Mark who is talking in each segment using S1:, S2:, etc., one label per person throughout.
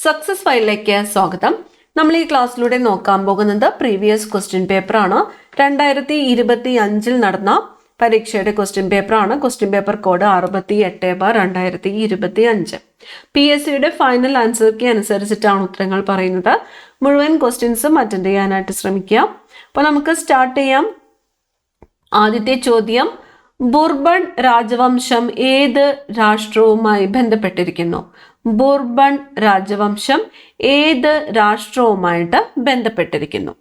S1: Success ഫയലിലേക്ക് സ്വാഗതം. നമ്മൾ ഈ ക്ലാസ്സിലൂടെ നോക്കാൻ പോകുന്നത് പ്രീവിയസ് ക്വസ്റ്റ്യൻ പേപ്പറാണ്. 2025 നടന്ന പരീക്ഷയുടെ ക്വസ്റ്റ്യൻ പേപ്പറാണ്. Question paper code 68/2025. PSCയുടെ ഫൈനൽ ആൻസർ കീ അനുസരിച്ചിട്ടാണ് ഉത്തരങ്ങൾ പറയുന്നത്. മുഴുവൻ ക്വസ്റ്റ്യൻസും അറ്റൻഡ് ചെയ്യാനായിട്ട് ശ്രമിക്കുക. അപ്പോൾ നമുക്ക് സ്റ്റാർട്ട് ചെയ്യാം. ആദ്യത്തെ ചോദ്യം, ബുർബൺ രാജവംശം ഏത് രാഷ്ട്രവുമായി ബന്ധപ്പെട്ടിരിക്കുന്നു? ബുർബൺ രാജവംശം ഏത് രാഷ്ട്രവുമായിട്ട് ബന്ധപ്പെട്ടിരിക്കുന്നു?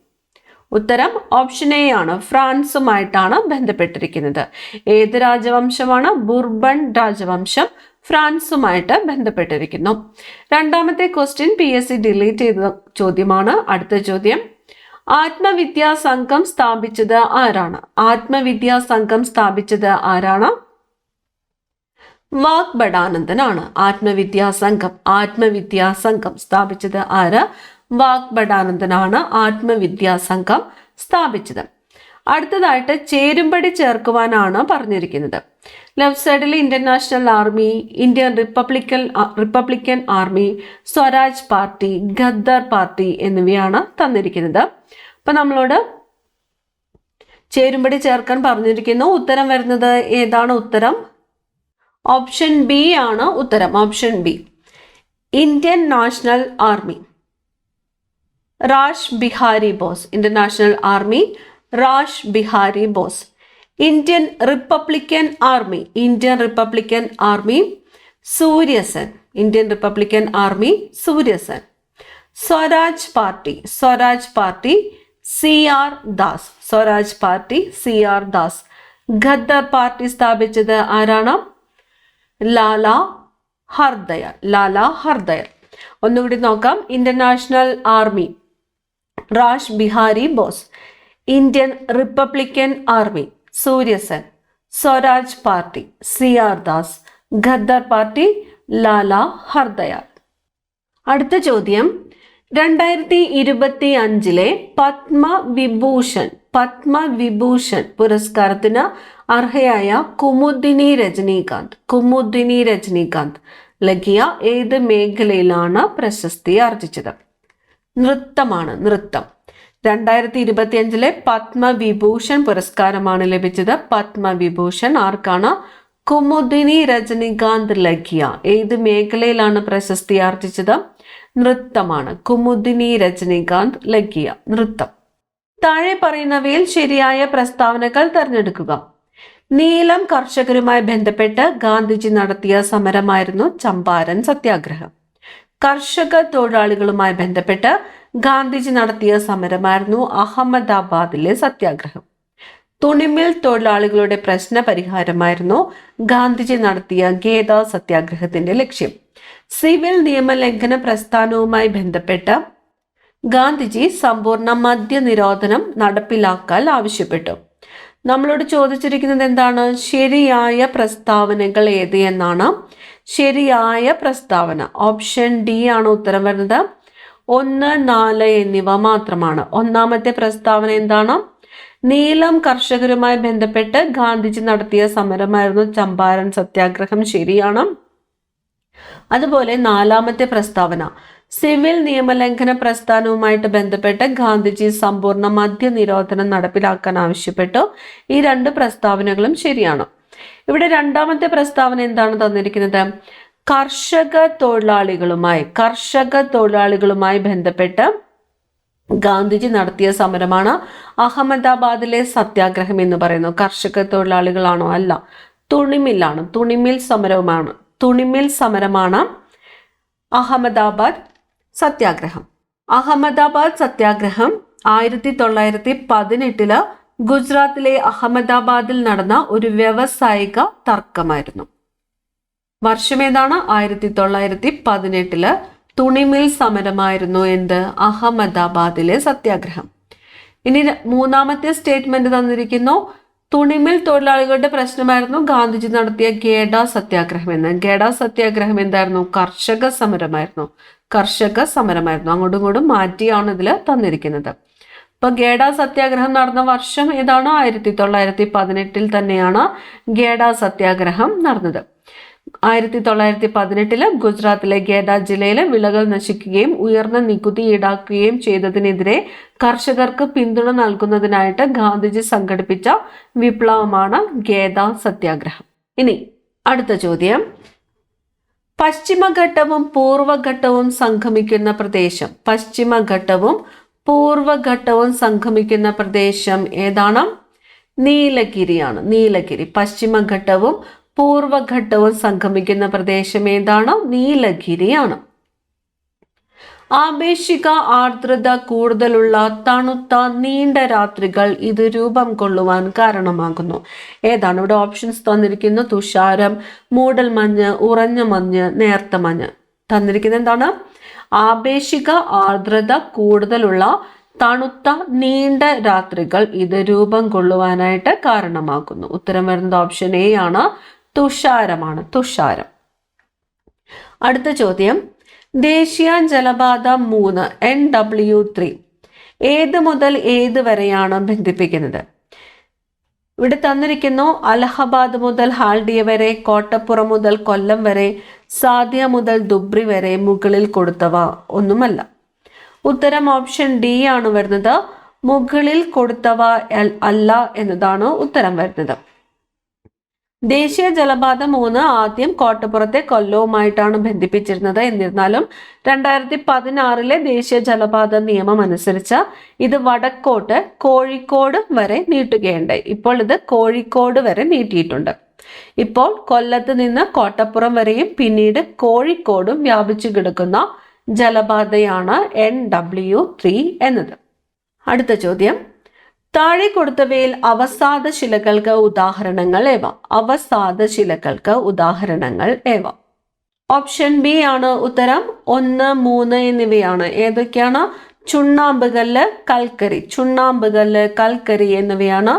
S1: ഉത്തരം ഓപ്ഷൻ എ ആണ്, ഫ്രാൻസുമായിട്ടാണ് ബന്ധപ്പെട്ടിരിക്കുന്നത്. ഏത് രാജവംശമാണ്? ബുർബൺ രാജവംശം ഫ്രാൻസുമായിട്ട് ബന്ധപ്പെട്ടിരിക്കുന്നു. രണ്ടാമത്തെ ക്വസ്റ്റ്യൻ PSC ഡിലീറ്റ് ചെയ്ത ചോദ്യമാണ്. അടുത്ത ചോദ്യം, ആത്മവിദ്യാ സംഘം സ്ഥാപിച്ചത് ആരാണ്? ആത്മവിദ്യാ സംഘം സ്ഥാപിച്ചത് ആരാണ്? വാഗ്ഭടാനന്ദനാണ്. ആത്മവിദ്യാ സംഘം സ്ഥാപിച്ചത് ആര്? വാഗ്ഭടാനന്ദനാണ് ആത്മവിദ്യാ സംഘം സ്ഥാപിച്ചത്. അടുത്തതായിട്ട് ചേരുംപടി ചേർക്കുവാനാണ് പറഞ്ഞിരിക്കുന്നത്. ലെഫ്റ്റ് സൈഡിൽ Indian National army, Indian Republican army, Swaraj party, Ghadar party എന്നിവയാണ് തന്നിരിക്കുന്നത്. അപ്പൊ നമ്മളോട് ചേരുംപടി ചേർക്കാൻ പറഞ്ഞിരിക്കുന്നു. ഉത്തരം വരുന്നത് ഏതാണ്? ഉത്തരം ഓപ്ഷൻ ബി ആണ് ഉത്തരം. Option B, Indian National Army, Rash Behari Bose. Indian National Army, Rash Behari Bose. Indian Republican Army, Surya Sen. Indian Republican Army, Surya Sen. Swaraj party, CR Das. Ghadar party സ്ഥാപിച്ചത് ആരാണ്? ലാലാ ഹർദയർ. ഒന്നുകൂടി നോക്കാം. Indian National Army, Rash Behari Bose. Indian Republican Army, Surya Sen. Swaraj party, CR Das. Ghadar party, Lala Hardayal. അടുത്ത ചോദ്യം, 2025 പത്മവിഭൂഷൺ പുരസ്കാരത്തിന് അർഹയായ കുമുദിനി രജനീകാന്ത് ലഖിയ ഏത് മേഖലയിലാണ് പ്രശസ്തി ആർജിച്ചത്? നൃത്തമാണ്. 2025 പത്മവിഭൂഷൺ പുരസ്കാരമാണ് ലഭിച്ചത്. പത്മവിഭൂഷൺ ആർക്കാണ്? കുമുദിനി രജനീകാന്ത് ലഖിയ ഏത് മേഖലയിലാണ് പ്രശസ്തി ആർജിച്ചത്? നൃത്തമാണ്. കുമുദിനി രജനീകാന്ത് ലഖിയ, നൃത്തം. താഴെ പറയുന്നവയിൽ ശരിയായ പ്രസ്താവനകൾ തിരഞ്ഞെടുക്കുക. നീലം കർഷകരുമായി ബന്ധപ്പെട്ട് ഗാന്ധിജി നടത്തിയ സമരമായിരുന്നു ചമ്പാരൻ സത്യാഗ്രഹം. കർഷക തൊഴിലാളികളുമായി ബന്ധപ്പെട്ട് ഗാന്ധിജി നടത്തിയ സമരമായിരുന്നു അഹമ്മദാബാദിലെ സത്യാഗ്രഹം. തുണിമിൽ തൊഴിലാളികളുടെ പ്രശ്ന പരിഹാരമായിരുന്നു ഗാന്ധിജി നടത്തിയ ഖേദ സത്യാഗ്രഹത്തിന്റെ ലക്ഷ്യം. സിവിൽ നിയമലംഘന പ്രസ്ഥാനവുമായി ബന്ധപ്പെട്ട് ഗാന്ധിജി സമ്പൂർണ്ണ മദ്യനിരോധനം നടപ്പിലാക്കാൻ ആവശ്യപ്പെട്ടു. നമ്മളോട് ചോദിച്ചിരിക്കുന്നത് എന്താണ്? ശരിയായ പ്രസ്താവനകൾ ഏത് എന്നാണ്. ശരിയായ പ്രസ്താവന ഓപ്ഷൻ ഡി ആണ് ഉത്തരം വരുന്നത്. 1, 4 എന്നിവ മാത്രമാണ്. ഒന്നാമത്തെ പ്രസ്താവന എന്താണ്? നീലം കർഷകരുമായി ബന്ധപ്പെട്ട് ഗാന്ധിജി നടത്തിയ സമരമായിരുന്നു ചമ്പാരൻ സത്യാഗ്രഹം, ശരിയാണ്. അതുപോലെ നാലാമത്തെ പ്രസ്താവന, സിവിൽ നിയമലംഘന പ്രസ്ഥാനവുമായിട്ട് ബന്ധപ്പെട്ട് ഗാന്ധിജി സമ്പൂർണ്ണ മദ്യനിരോധനം നടപ്പിലാക്കാൻ ആവശ്യപ്പെട്ടു. ഈ 2 പ്രസ്താവനകളും ശരിയാണ്. ഇവിടെ രണ്ടാമത്തെ പ്രസ്താവന എന്താണ് തന്നിരിക്കുന്നത്? കർഷക തൊഴിലാളികളുമായി ബന്ധപ്പെട്ട് ഗാന്ധിജി നടത്തിയ സമരമാണ് അഹമ്മദാബാദിലെ സത്യാഗ്രഹം എന്ന് പറയുന്നു. കർഷക തൊഴിലാളികളാണോ? അല്ല, തുണിമില്ലാണ്. തുണിമിൽ സമരമാണ് അഹമ്മദാബാദ് സത്യാഗ്രഹം. അഹമ്മദാബാദ് സത്യാഗ്രഹം 1918 ഗുജറാത്തിലെ അഹമ്മദാബാദിൽ നടന്ന ഒരു വ്യവസായിക തർക്കമായിരുന്നു. വർഷം ഏതാണ്? 1918 തുണിമിൽ സമരമായിരുന്നു എന്ത്? അഹമ്മദാബാദിലെ സത്യാഗ്രഹം. ഇനി മൂന്നാമത്തെ സ്റ്റേറ്റ്മെന്റ് തന്നിരിക്കുന്നു. തുണിമിൽ തൊഴിലാളികളുടെ പ്രശ്നമായിരുന്നു ഗാന്ധിജി നടത്തിയ ഖേഡ സത്യാഗ്രഹം എന്ന്. ഖേഡ സത്യാഗ്രഹം എന്തായിരുന്നു? കർഷക സമരമായിരുന്നു. അങ്ങോട്ടും ഇങ്ങോട്ടും മാറ്റിയാണ് ഇതിൽ തന്നിരിക്കുന്നത്. അപ്പൊ ഖേഡ സത്യാഗ്രഹം നടന്ന വർഷം ഏതാണ്? 1918 തന്നെയാണ് ഖേഡ സത്യാഗ്രഹം നടന്നത്. 1918 ഗുജറാത്തിലെ ഗേദ ജില്ലയിലെ വിളകൾ നശിക്കുകയും ഉയർന്ന നികുതി ഈടാക്കുകയും ചെയ്തതിനെതിരെ കർഷകർക്ക് പിന്തുണ നൽകുന്നതിനായിട്ട് ഗാന്ധിജി സംഘടിപ്പിച്ച വിപ്ലവമാണ് ഗേദ സത്യാഗ്രഹം. ഇനി അടുത്ത ചോദ്യം, പശ്ചിമഘട്ടവും പൂർവഘട്ടവും സംഗമിക്കുന്ന പ്രദേശം. പശ്ചിമഘട്ടവും പൂർവഘട്ടവും സംഗമിക്കുന്ന പ്രദേശം ഏതാണ്? നീലഗിരിയാണ്. നീലഗിരി. പശ്ചിമഘട്ടവും പൂർവഘട്ടവും സംഗമിക്കുന്ന പ്രദേശം ഏതാണ്? നീലഗിരിയാണ്. ആപേക്ഷിക ആർദ്രത കൂടുതലുള്ള തണുത്ത നീണ്ട രാത്രികൾ ഇത് രൂപം കൊള്ളുവാൻ കാരണമാകുന്നു. ഏതാണ്? ഇവിടെ ഓപ്ഷൻസ് തന്നിരിക്കുന്നു. തുഷാരം, മൂടൽമഞ്ഞ്, ഉറഞ്ഞ മഞ്ഞ്, നേർത്ത മഞ്ഞ്. തന്നിരിക്കുന്നത് എന്താണ്? ആപേക്ഷിക ആർദ്രത കൂടുതലുള്ള തണുത്ത നീണ്ട രാത്രികൾ ഇത് രൂപം കൊള്ളുവാനായിട്ട് കാരണമാകുന്നു. ഉത്തരം വരുന്നത് ഓപ്ഷൻ എ ആണ്, തുഷാരമാണ്. തുഷാരം. അടുത്ത ചോദ്യം, ദേശീയ ജലപാത 3 NW3 ഏത് മുതൽ ഏത് വരെയാണ് ബന്ധിപ്പിക്കുന്നത്? ഇവിടെ തന്നിരിക്കുന്നു അലഹബാദ് മുതൽ ഹാൽഡിയ വരെ, കോട്ടപ്പുറം മുതൽ കൊല്ലം വരെ, സാദിയ മുതൽ ദുബ്രി വരെ, മുകളിൽ കൊടുത്തവ ഒന്നുമല്ല. ഉത്തരം ഓപ്ഷൻ ഡി ആണ് വരുന്നത്. മുകളിൽ കൊടുത്തവ അല്ല എന്നതാണ് ഉത്തരം വരുന്നത്. ദേശീയ ജലപാത 3 ആദ്യം കോട്ടപ്പുറത്തെ കൊല്ലവുമായിട്ടാണ് ബന്ധിപ്പിച്ചിരുന്നത്. എന്നിരുന്നാലും 2016 ദേശീയ ജലപാത നിയമം അനുസരിച്ച് ഇത് വടക്കോട്ട് കോഴിക്കോട് വരെ നീട്ടുകയുണ്ടായി. ഇപ്പോൾ ഇത് കോഴിക്കോട് വരെ നീട്ടിയിട്ടുണ്ട്. ഇപ്പോൾ കൊല്ലത്ത് നിന്ന് കോട്ടപ്പുറം വരെയും പിന്നീട് കോഴിക്കോടും വ്യാപിച്ചു കിടക്കുന്ന ജലപാതയാണ് NW3 എന്നത്. അടുത്ത ചോദ്യം, താഴെ കൊടുത്തവയിൽ അവസാദ ശിലകൾക്ക് ഉദാഹരണങ്ങൾ ഏവ? അവസാദ ശിലകൾക്ക് ഉദാഹരണങ്ങൾ ഏവ? ഓപ്ഷൻ ബി ആണ് ഉത്തരം. 1, 3 എന്നിവയാണ്. ഏതൊക്കെയാണ്? ചുണ്ണാമ്പുകല്ല്, കൽക്കരി. ചുണ്ണാമ്പുകല്ല്, കൽക്കരി എന്നിവയാണ്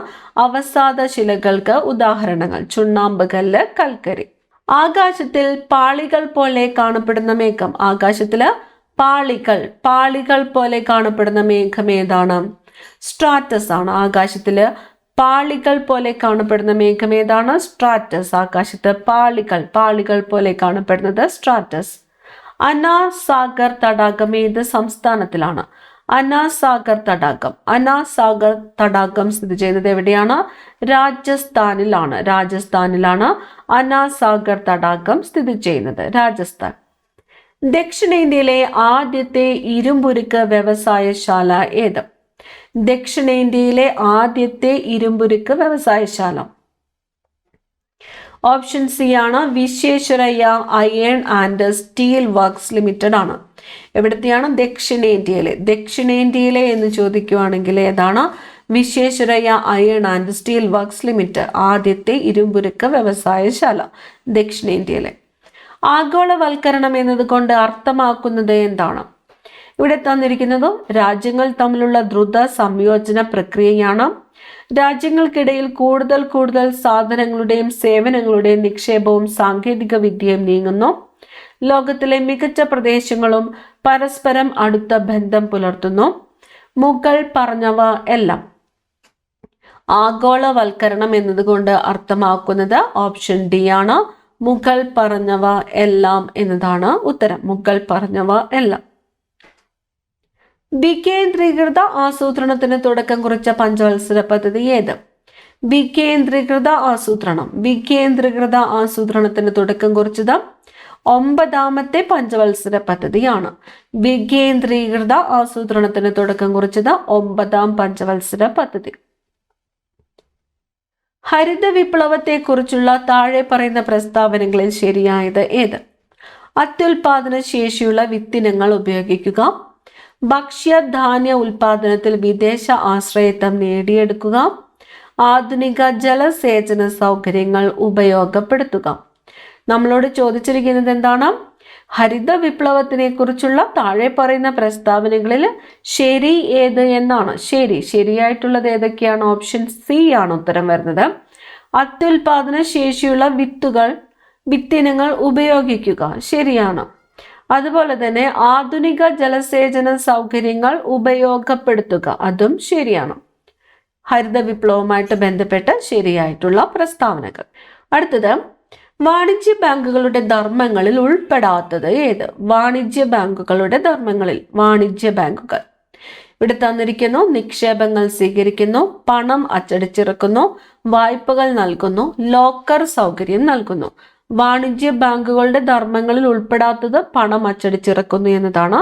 S1: അവസാദ ശിലകൾക്ക് ഉദാഹരണങ്ങൾ. ചുണ്ണാമ്പുകല്ല്, കൽക്കരി. ആകാശത്തിൽ പാളികൾ പോലെ കാണപ്പെടുന്ന മേഘം. ആകാശത്തില് പാളികൾ പോലെ കാണപ്പെടുന്ന മേഘം ഏതാണ്? സ്ട്രാറ്റസ് ആണ്. ആകാശത്തില് പാളികൾ പോലെ കാണപ്പെടുന്ന മേഘം ഏതാണ്? സ്ട്രാറ്റസ്. ആകാശത്ത് പാളികൾ പോലെ കാണപ്പെടുന്നത് സ്ട്രാറ്റസ്. അനാസാഗർ തടാകം ഏത് സംസ്ഥാനത്തിലാണ്? അനാസാഗർ തടാകം സ്ഥിതി ചെയ്യുന്നത് എവിടെയാണ്? രാജസ്ഥാനിലാണ് അനാസാഗർ തടാകം സ്ഥിതി ചെയ്യുന്നത്. രാജസ്ഥാൻ. ദക്ഷിണേന്ത്യയിലെ ആദ്യത്തെ ഇരുമ്പുരുക്ക് വ്യവസായശാല ഏത്? ദക്ഷിണേന്ത്യയിലെ ആദ്യത്തെ ഇരുമ്പുരുക്ക് വ്യവസായശാല ഓപ്ഷൻ സി ആണ്. Visvesvaraya iron and steel works limited ആണ്. എവിടത്തെയാണ്? ദക്ഷിണേന്ത്യയിലെ എന്ന് ചോദിക്കുവാണെങ്കിൽ ഏതാണ്? Visvesvaraya iron and steel works limited ആദ്യത്തെ ഇരുമ്പുരുക്ക് വ്യവസായശാല ദക്ഷിണേന്ത്യയിലെ. ആഗോളവൽക്കരണം എന്നതുകൊണ്ട് അർത്ഥമാക്കുന്നത് എന്താണ്? ഇവിടെ തന്നിരിക്കുന്നത് രാജ്യങ്ങൾ തമ്മിലുള്ള ദ്രുത സംയോജന പ്രക്രിയയാണ്. രാജ്യങ്ങൾക്കിടയിൽ കൂടുതൽ സാധനങ്ങളുടെയും സേവനങ്ങളുടെയും നിക്ഷേപവും സാങ്കേതിക വിദ്യയും നീങ്ങുന്നു. ലോകത്തിലെ മികച്ച പ്രദേശങ്ങളും പരസ്പരം അടുത്ത ബന്ധം പുലർത്തുന്നു. മുകൾ പറഞ്ഞവ എല്ലാം. ആഗോളവൽക്കരണം എന്നതുകൊണ്ട് അർത്ഥമാക്കുന്നത് ഓപ്ഷൻ ഡി ആണ്. മുകൾ പറഞ്ഞവ എല്ലാം എന്നതാണ് ഉത്തരം. മുകൾ പറഞ്ഞവ എല്ലാം. വികേന്ദ്രീകൃത ആസൂത്രണത്തിന് തുടക്കം കുറിച്ച പഞ്ചവത്സര പദ്ധതി ഏത്? വികേന്ദ്രീകൃത ആസൂത്രണത്തിന് തുടക്കം കുറിച്ചത് 9ാമത്തെ പഞ്ചവത്സര പദ്ധതിയാണ്. വികേന്ദ്രീകൃത ആസൂത്രണത്തിന് തുടക്കം കുറിച്ചത് 9ാം പഞ്ചവത്സര പദ്ധതി. ഹരിത വിപ്ലവത്തെ കുറിച്ചുള്ള താഴെ പറയുന്ന പ്രസ്താവനകളിൽ ശരിയായത് ഏത്? അത്യുൽപാദന ശേഷിയുള്ള വിത്തിനങ്ങൾ ഉപയോഗിക്കുക, ഭക്ഷ്യധാന്യ ഉൽപാദനത്തിൽ വിദേശ ആശ്രയത്വം നേടിയെടുക്കുക, ആധുനിക ജലസേചന സൗകര്യങ്ങൾ ഉപയോഗപ്പെടുത്തുക. നമ്മളോട് ചോദിച്ചിരിക്കുന്നത് എന്താണ്? ഹരിത വിപ്ലവത്തിനെ കുറിച്ചുള്ള താഴെ പറയുന്ന പ്രസ്താവനകളിൽ ശരി ഏത് എന്നാണ്. ശരിയായിട്ടുള്ളത് ഏതൊക്കെയാണ്? ഓപ്ഷൻ സി ആണ് ഉത്തരം വരുന്നത്. അത്യുൽപാദന ശേഷിയുള്ള വിത്തിനങ്ങൾ ഉപയോഗിക്കുക ശരിയാണ്. അതുപോലെ തന്നെ ആധുനിക ജലസേചന സൗകര്യങ്ങൾ ഉപയോഗപ്പെടുത്തുക അതും ശരിയാണ്. ഹരിത വിപ്ലവവുമായിട്ട് ബന്ധപ്പെട്ട് ശരിയായിട്ടുള്ള പ്രസ്താവനകൾ. അടുത്തത്, വാണിജ്യ ബാങ്കുകളുടെ ധർമ്മങ്ങളിൽ ഉൾപ്പെടാത്തത് ഏത്? വാണിജ്യ ബാങ്കുകളുടെ ധർമ്മങ്ങളിൽ, വാണിജ്യ ബാങ്കുകൾ ഇവിടെ തന്നിരിക്കുന്നു. നിക്ഷേപങ്ങൾ സ്വീകരിക്കുന്നു, പണം അച്ചടിച്ചിറക്കുന്നു, വായ്പകൾ നൽകുന്നു, ലോക്കർ സൗകര്യം നൽകുന്നു. വാണിജ്യ ബാങ്കുകളുടെ ധർമ്മങ്ങളിൽ ഉൾപ്പെടാത്തത് പണം അച്ചടിച്ചിറക്കുന്നു എന്നതാണ്.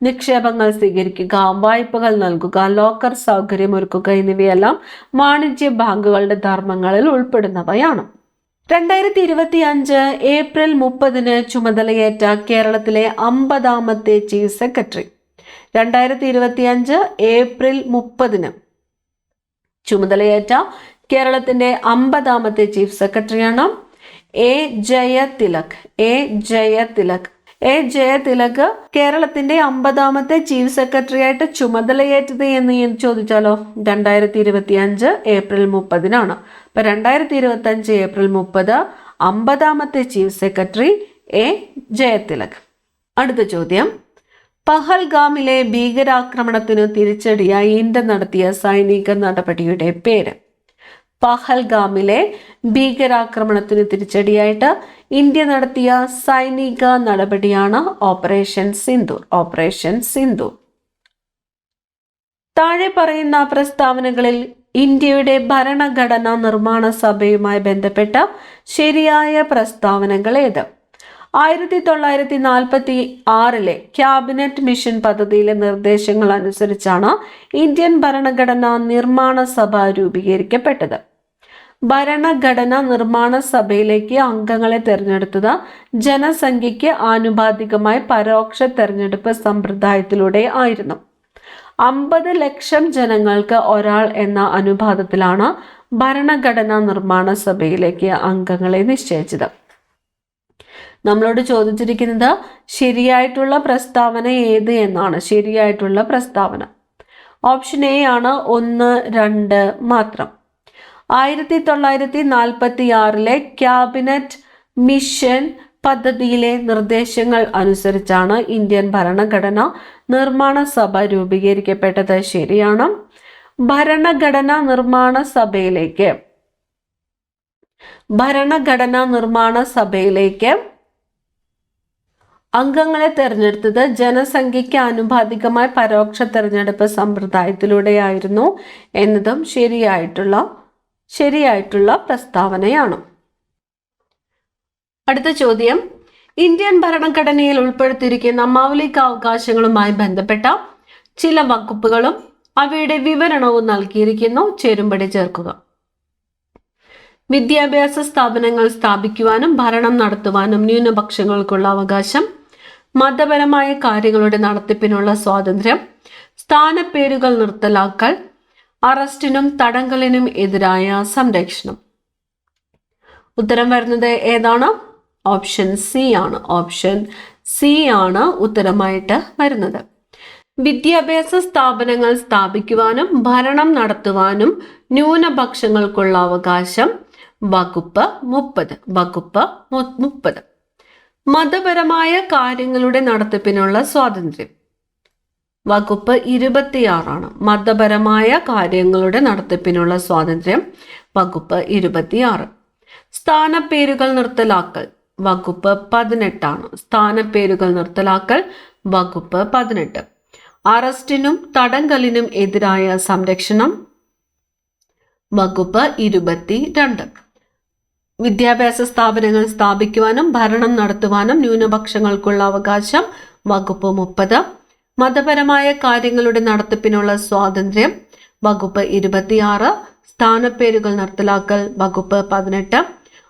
S1: നിക്ഷേപങ്ങൾ സ്വീകരിക്കുക, വായ്പകൾ നൽകുക, ലോക്കർ സൗകര്യം ഒരുക്കുക എന്നിവയെല്ലാം വാണിജ്യ ബാങ്കുകളുടെ ധർമ്മങ്ങളിൽ ഉൾപ്പെടുന്നവയാണ്. 2025 ഏപ്രിൽ 30 ചുമതലയേറ്റ കേരളത്തിലെ 50ാമത്തെ ചീഫ് സെക്രട്ടറി. 2025 ഏപ്രിൽ 30 ചുമതലയേറ്റ കേരളത്തിന്റെ 50ാമത്തെ ചീഫ് സെക്രട്ടറിയാണ് A Jayathilak. A Jayathilak. A Jayathilak കേരളത്തിന്റെ 50ാമത്തെ ചീഫ് സെക്രട്ടറി ആയിട്ട് ചുമതലയേറ്റത് എന്ന് ചോദിച്ചാലോ? 2025 ഏപ്രിൽ 30 അപ്പൊ 2025 ഏപ്രിൽ 30 50ാമത്തെ ചീഫ് സെക്രട്ടറി എ ജയതിലക്. അടുത്ത ചോദ്യം, പഹൽഗാമിലെ ഭീകരാക്രമണത്തിനു തിരിച്ചടിയായി ഇന്ത്യ നടത്തിയ സൈനിക നടപടിയുടെ പേര്. പഹൽഗാമിലെ ഭീകരാക്രമണത്തിന് തിരിച്ചടിയായിട്ട് ഇന്ത്യ നടത്തിയ സൈനിക നടപടിയാണ് ഓപ്പറേഷൻ സിന്ദൂർ. ഓപ്പറേഷൻ സിന്ദൂർ. താഴെ പറയുന്ന പ്രസ്താവനകളിൽ ഇന്ത്യയുടെ ഭരണഘടനാ നിർമ്മാണ സഭയുമായി ബന്ധപ്പെട്ട ശരിയായ പ്രസ്താവനകൾ ഏത്? 1946 ക്യാബിനറ്റ് മിഷൻ പദ്ധതിയിലെ നിർദ്ദേശങ്ങൾ അനുസരിച്ചാണ് ഇന്ത്യൻ ഭരണഘടനാ നിർമ്മാണ സഭ രൂപീകരിക്കപ്പെട്ടത്. ഭരണഘടനാ നിർമ്മാണ സഭയിലേക്ക് അംഗങ്ങളെ തെരഞ്ഞെടുത്തത് ജനസംഖ്യയ്ക്ക് ആനുപാതികമായി പരോക്ഷ തെരഞ്ഞെടുപ്പ് സമ്പ്രദായത്തിലൂടെ ആയിരുന്നു. 50 ലക്ഷം ജനങ്ങൾക്ക് ഒരാൾ എന്ന അനുപാതത്തിലാണ് ഭരണഘടനാ നിർമ്മാണ സഭയിലേക്ക് അംഗങ്ങളെ നിശ്ചയിച്ചത്. നമ്മളോട് ചോദിച്ചിരിക്കുന്നത് ശരിയായിട്ടുള്ള പ്രസ്താവന ഏത് എന്നാണ്. ശരിയായിട്ടുള്ള പ്രസ്താവന ഓപ്ഷൻ എ ആണ്, 1, 2 മാത്രം. 1946 ക്യാബിനറ്റ് മിഷൻ പദ്ധതിയിലെ നിർദ്ദേശങ്ങൾ അനുസരിച്ചാണ് ഇന്ത്യൻ ഭരണഘടനാ നിർമ്മാണ സഭ രൂപീകരിക്കപ്പെട്ടത്. ശരിയാണ്. ഭരണഘടനാ നിർമ്മാണ സഭയിലേക്ക് അംഗങ്ങളെ തെരഞ്ഞെടുത്തത് ജനസംഖ്യയ്ക്ക് ആനുപാതികമായ പരോക്ഷ തെരഞ്ഞെടുപ്പ് സമ്പ്രദായത്തിലൂടെയായിരുന്നു എന്നതും ശരിയായിട്ടുള്ള പ്രസ്താവനയാണ്. അടുത്ത ചോദ്യം, ഇന്ത്യൻ ഭരണഘടനയിൽ ഉൾപ്പെടുത്തിയിരിക്കുന്ന മൗലിക അവകാശങ്ങളുമായി ബന്ധപ്പെട്ട ചില വകുപ്പുകളും അവയുടെ വിവരണവും നൽകിയിരിക്കുന്നു. ചേരുംപടി ചേർക്കുക. വിദ്യാഭ്യാസ സ്ഥാപനങ്ങൾ സ്ഥാപിക്കുവാനും ഭരണം നടത്തുവാനും ന്യൂനപക്ഷങ്ങൾക്കുള്ള അവകാശം, മതപരമായ കാര്യങ്ങളുടെ നടത്തിപ്പിനുള്ള സ്വാതന്ത്ര്യം, സ്ഥാനപ്പേരുകൾ നിർത്തലാക്കൽ, അറസ്റ്റിനും തടങ്കലിനും എതിരായ സംരക്ഷണം. ഉത്തരം വരുന്നത് ഏതാണ്? ഓപ്ഷൻ സി ആണ്. ഓപ്ഷൻ സി ആണ് ഉത്തരമായിട്ട് വരുന്നത്. വിദ്യാഭ്യാസ സ്ഥാപനങ്ങൾ സ്ഥാപിക്കുവാനും ഭരണം നടത്തുവാനും ന്യൂനപക്ഷങ്ങൾക്കുള്ള അവകാശം വകുപ്പ് 30. വകുപ്പ് 30. മതപരമായ കാര്യങ്ങളുടെ നടത്തിപ്പിനുള്ള സ്വാതന്ത്ര്യം വകുപ്പ് 26 മതപരമായ കാര്യങ്ങളുടെ നടത്തിപ്പിനുള്ള സ്വാതന്ത്ര്യം വകുപ്പ് 26. സ്ഥാനപ്പേരുകൾ നിർത്തലാക്കൽ വകുപ്പ് 18 സ്ഥാനപ്പേരുകൾ നിർത്തലാക്കൽ വകുപ്പ് 18. അറസ്റ്റിനും തടങ്കലിനും എതിരായ സംരക്ഷണം വകുപ്പ് 22. വിദ്യാഭ്യാസ സ്ഥാപനങ്ങൾ സ്ഥാപിക്കുവാനും ഭരണം നടത്തുവാനും ന്യൂനപക്ഷങ്ങൾക്കുള്ള അവകാശം വകുപ്പ് 30. മതപരമായ കാര്യങ്ങളുടെ നടത്തിപ്പിനുള്ള സ്വാതന്ത്ര്യം വകുപ്പ് 26. സ്ഥാനപ്പേരുകൾ നിർത്തലാക്കൽ വകുപ്പ് 18.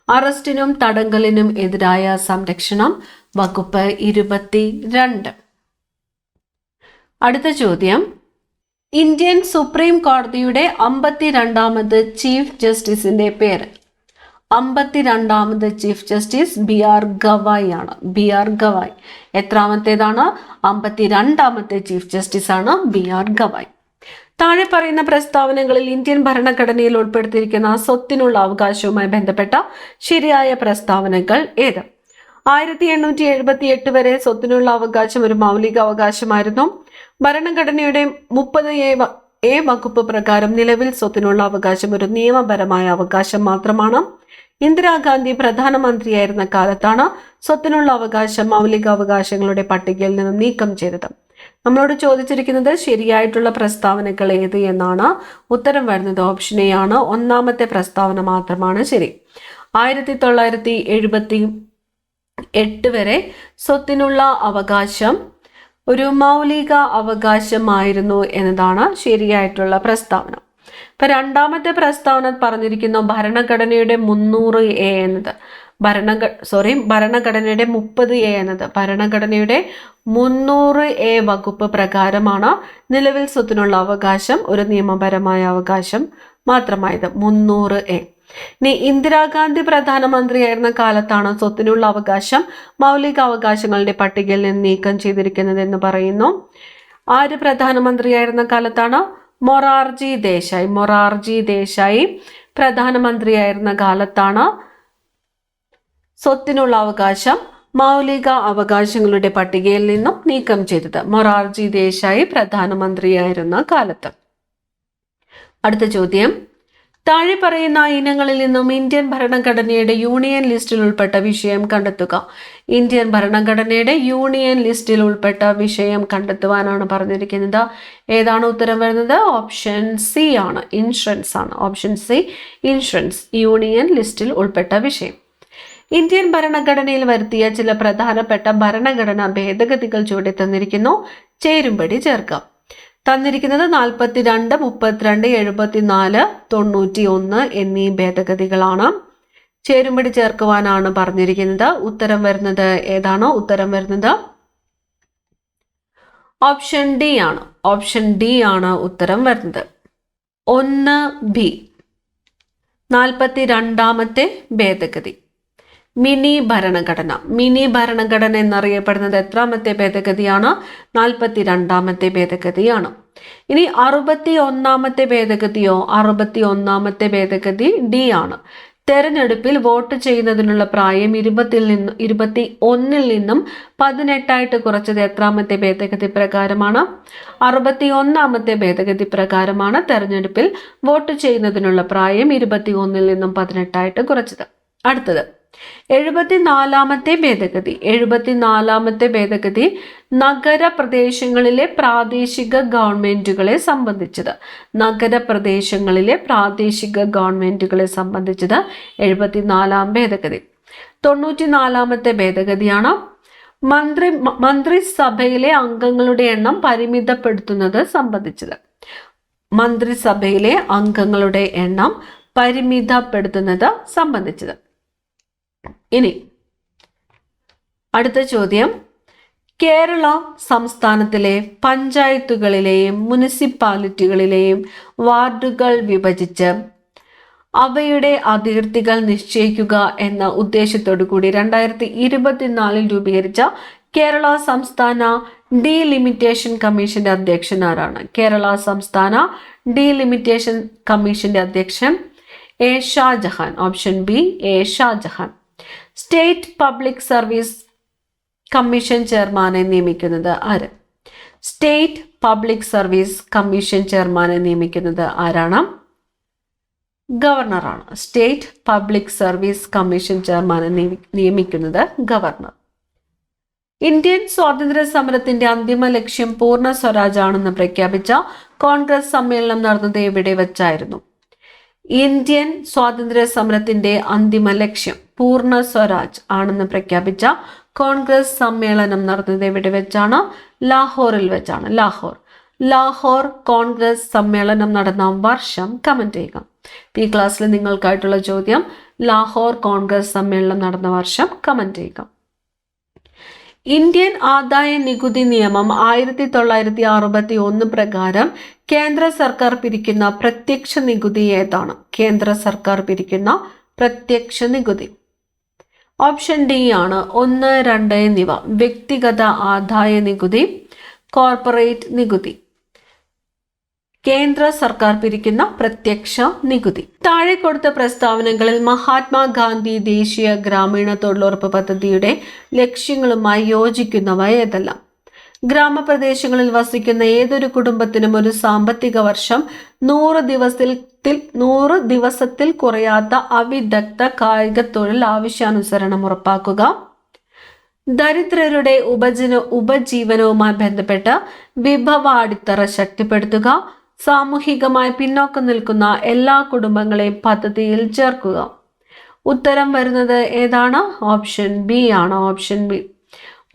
S1: അറസ്റ്റിനും തടങ്കലിനും എതിരായ സംരക്ഷണം വകുപ്പ് 22. അടുത്ത ചോദ്യം, ഇന്ത്യൻ സുപ്രീം കോടതിയുടെ 52ാമത് ചീഫ് ജസ്റ്റിസിന്റെ പേര്. 52ാമത് ചീഫ് ജസ്റ്റിസ് BR ഗവായി ആണ്. BR ഗവായി. എത്രാമത്തേതാണ്? 52ാമത്തെ ചീഫ് ജസ്റ്റിസ് ആണ് BR ഗവായി. താഴെ പറയുന്ന പ്രസ്താവനകളിൽ ഇന്ത്യൻ ഭരണഘടനയിൽ ഉൾപ്പെടുത്തിയിരിക്കുന്ന സ്വത്തിനുള്ള അവകാശവുമായി ബന്ധപ്പെട്ട ശരിയായ പ്രസ്താവനകൾ ഏത്? 1878 വരെ സ്വത്തിനുള്ള അവകാശം ഒരു മൗലിക അവകാശമായിരുന്നു. ഭരണഘടനയുടെ 30A വകുപ്പ് പ്രകാരം നിലവിൽ സ്വത്തിനുള്ള അവകാശം ഒരു നിയമപരമായ അവകാശം മാത്രമാണ്. ഇന്ദിരാഗാന്ധി പ്രധാനമന്ത്രിയായിരുന്ന കാലത്താണ് സ്വത്തിനുള്ള അവകാശം മൗലികാവകാശങ്ങളുടെ പട്ടികയിൽ നിന്നും നീക്കം ചെയ്തത്. നമ്മളോട് ചോദിച്ചിരിക്കുന്നത് ശരിയായിട്ടുള്ള പ്രസ്താവനകൾ ഏത് എന്നാണ്. ഉത്തരം വരുന്നത് ഓപ്ഷൻ എ ആണ്. ഒന്നാമത്തെ പ്രസ്താവന മാത്രമാണ് ശരി. 1978 വരെ സ്വത്തിനുള്ള അവകാശം ഒരു മൗലിക അവകാശമായിരുന്നു എന്നതാണ് ശരിയായിട്ടുള്ള പ്രസ്താവന. ഇപ്പൊ രണ്ടാമത്തെ പ്രസ്താവന പറഞ്ഞിരിക്കുന്ന ഭരണഘടനയുടെ 300A എന്നത് ഭരണഘടനയുടെ 30A എന്നത് ഭരണഘടനയുടെ 300A വകുപ്പ് പ്രകാരമാണ് നിലവിൽ സ്വത്തിനുള്ള അവകാശം ഒരു നിയമപരമായ അവകാശം മാത്രമായത് 300A. ഇനി ഇന്ദിരാഗാന്ധി പ്രധാനമന്ത്രിയായിരുന്ന കാലത്താണ് സ്വത്തിനുള്ള അവകാശം മൗലിക അവകാശങ്ങളുടെ പട്ടികയിൽ നിന്ന് നീക്കം ചെയ്തിരിക്കുന്നത് എന്ന് പറയുന്നു. ആര് പ്രധാനമന്ത്രിയായിരുന്ന കാലത്താണ്? മൊറാർജി ദേശായി പ്രധാനമന്ത്രിയായിരുന്ന കാലത്താണ് സ്വത്തിനുള്ള അവകാശം മൗലിക അവകാശങ്ങളുടെ പട്ടികയിൽ നിന്നും നീക്കം ചെയ്തത്. മൊറാർജി ദേശായി പ്രധാനമന്ത്രിയായിരുന്ന കാലത്ത്. അടുത്ത ചോദ്യം, താഴെ പറയുന്ന ഇനങ്ങളിൽ നിന്നും ഇന്ത്യൻ ഭരണഘടനയുടെ യൂണിയൻ ലിസ്റ്റിൽ ഉൾപ്പെട്ട വിഷയം കണ്ടെത്തുക. ഇന്ത്യൻ ഭരണഘടനയുടെ യൂണിയൻ ലിസ്റ്റിൽ ഉൾപ്പെട്ട വിഷയം കണ്ടെത്തുവാനാണ് പറഞ്ഞിരിക്കുന്നത്. ഏതാണ് ഉത്തരം വരുന്നത്? ഓപ്ഷൻ സി ആണ്, ഇൻഷുറൻസ് ആണ്. ഓപ്ഷൻ സി, ഇൻഷുറൻസ്, യൂണിയൻ ലിസ്റ്റിൽ ഉൾപ്പെട്ട വിഷയം. ഇന്ത്യൻ ഭരണഘടനയിൽ വരുത്തിയ ചില പ്രധാനപ്പെട്ട ഭരണഘടനാ ഭേദഗതികൾ ചൂണ്ടി തന്നിരിക്കുന്നു. ചേരുംപടി ചേർക്കാം. തന്നിരിക്കുന്നത് 42, 32, 74, 91 എന്നീ ഭേദഗതികളാണ്. ചേരുംപടി ചേർക്കുവാനാണ് പറഞ്ഞിരിക്കുന്നത്. ഉത്തരം വരുന്നത് ഏതാണോ? ഉത്തരം വരുന്നത് ഓപ്ഷൻ ഡി ആണ്. ഓപ്ഷൻ ഡി ആണ് ഉത്തരം വരുന്നത്. 1B 42ാമത്തെ ഭേദഗതി മിനി ഭരണഘടന എന്നറിയപ്പെടുന്നത് എത്രാമത്തെ ഭേദഗതിയാണ്? 42ാമത്തെ ഭേദഗതിയാണ്. ഇനി 61ാമത്തെ ഭേദഗതിയോ? 61ാമത്തെ ഭേദഗതി ഡി ആണ്. തെരഞ്ഞെടുപ്പിൽ വോട്ട് ചെയ്യുന്നതിനുള്ള പ്രായം 21 നിന്നും 18 കുറച്ചത് എത്രാമത്തെ ഭേദഗതി പ്രകാരമാണ്? 61ാമത്തെ ഭേദഗതി പ്രകാരമാണ് തെരഞ്ഞെടുപ്പിൽ വോട്ട് ചെയ്യുന്നതിനുള്ള പ്രായം 21 നിന്നും 18 കുറച്ചത്. അടുത്തത് 74ാമത്തെ ഭേദഗതി നഗരപ്രദേശങ്ങളിലെ പ്രാദേശിക ഗവൺമെന്റുകളെ സംബന്ധിച്ചത്. 74ാം ഭേദഗതി. 94ാമത്തെ ഭേദഗതിയാണ് മന്ത്രിസഭയിലെ അംഗങ്ങളുടെ എണ്ണം പരിമിതപ്പെടുത്തുന്നത് സംബന്ധിച്ചത്. മന്ത്രിസഭയിലെ അംഗങ്ങളുടെ എണ്ണം പരിമിതപ്പെടുത്തുന്നത് സംബന്ധിച്ചത്. ഇനി അടുത്ത ചോദ്യം, കേരള സംസ്ഥാനത്തിലെ പഞ്ചായത്തുകളിലെയും മുനിസിപ്പാലിറ്റികളിലെയും വാർഡുകൾ വിഭജിച്ച് അവയുടെ അതിർത്തികൾ നിശ്ചയിക്കുക എന്ന ഉദ്ദേശത്തോടു കൂടി 2024 രൂപീകരിച്ച കേരള സംസ്ഥാന ഡീലിമിറ്റേഷൻ കമ്മീഷന്റെ അധ്യക്ഷൻ ആരാണ്? കേരള സംസ്ഥാന ഡീലിമിറ്റേഷൻ കമ്മീഷന്റെ അധ്യക്ഷൻ A Shajahan. Option B, A Shajahan. State public service commission ചെയർമാനെ നിയമിക്കുന്നത് ആര്? സ്റ്റേറ്റ് പബ്ലിക് സർവീസ് കമ്മീഷൻ ചെയർമാനെ നിയമിക്കുന്നത് ആരാണ്? ഗവർണറാണ്. State public service commission ചെയർമാനെ Indian ഗവർണർ. ഇന്ത്യൻ സ്വാതന്ത്ര്യ സമരത്തിന്റെ അന്തിമ ലക്ഷ്യം പൂർണ്ണ സ്വരാജ് ആണെന്ന് പ്രഖ്യാപിച്ച കോൺഗ്രസ് സമ്മേളനം നടന്നത് എവിടെ വെച്ചായിരുന്നു? ഇന്ത്യൻ സ്വാതന്ത്ര്യ സമരത്തിന്റെ അന്തിമ ലക്ഷ്യം പൂർണ്ണ സ്വരാജ് ആണെന്ന് പ്രഖ്യാപിച്ച കോൺഗ്രസ് സമ്മേളനം നടന്നത് എവിടെ വെച്ചാണ്? ലാഹോറിൽ വെച്ചാണ്. ലാഹോർ കോൺഗ്രസ് സമ്മേളനം നടന്ന വർഷം കമന്റ് ചെയ്യുക. ഈ ക്ലാസ്സിൽ നിങ്ങൾക്കായിട്ടുള്ള ചോദ്യം, ലാഹോർ കോൺഗ്രസ് സമ്മേളനം നടന്ന വർഷം കമന്റ് ചെയ്യുക. ഇന്ത്യൻ ആദായ നികുതി നിയമം 1961 പ്രകാരം കേന്ദ്ര സർക്കാർ പിരിക്കുന്ന പ്രത്യക്ഷ നികുതി ഏതാണ്? കേന്ദ്ര സർക്കാർ പിരിക്കുന്ന പ്രത്യക്ഷ നികുതി. ഓപ്ഷൻ ഡി ആണ് 1, 2 എന്നിവ. വ്യക്തിഗത ആദായ നികുതി, കോർപ്പറേറ്റ് നികുതി. കേന്ദ്ര സർക്കാർ പിരിക്കുന്ന പ്രത്യക്ഷ നികുതി. താഴെ കൊടുത്ത പ്രസ്താവനകളിൽ മഹാത്മാഗാന്ധി ദേശീയ ഗ്രാമീണ തൊഴിലുറപ്പ് പദ്ധതിയുടെ ലക്ഷ്യങ്ങളുമായി യോജിക്കുന്നവ ഏതെല്ലാം? ഗ്രാമപ്രദേശങ്ങളിൽ വസിക്കുന്ന ഏതൊരു കുടുംബത്തിനും ഒരു സാമ്പത്തിക വർഷം 100 ദിവസത്തിൽ കുറയാത്ത അവിദഗ്ധ കായിക തൊഴിൽ ആവശ്യാനുസരണം ഉറപ്പാക്കുക. ദരിദ്രരുടെ ഉപജീവനവുമായി ബന്ധപ്പെട്ട് വിഭവ അടിത്തറ ശക്തിപ്പെടുത്തുക. സാമൂഹികമായി പിന്നോക്കം നിൽക്കുന്ന എല്ലാ കുടുംബങ്ങളെയും പദ്ധതിയിൽ ചേർക്കുക. ഉത്തരം വരുന്നത് ഏതാണ്? ഓപ്ഷൻ ബി ആണ്. Option B.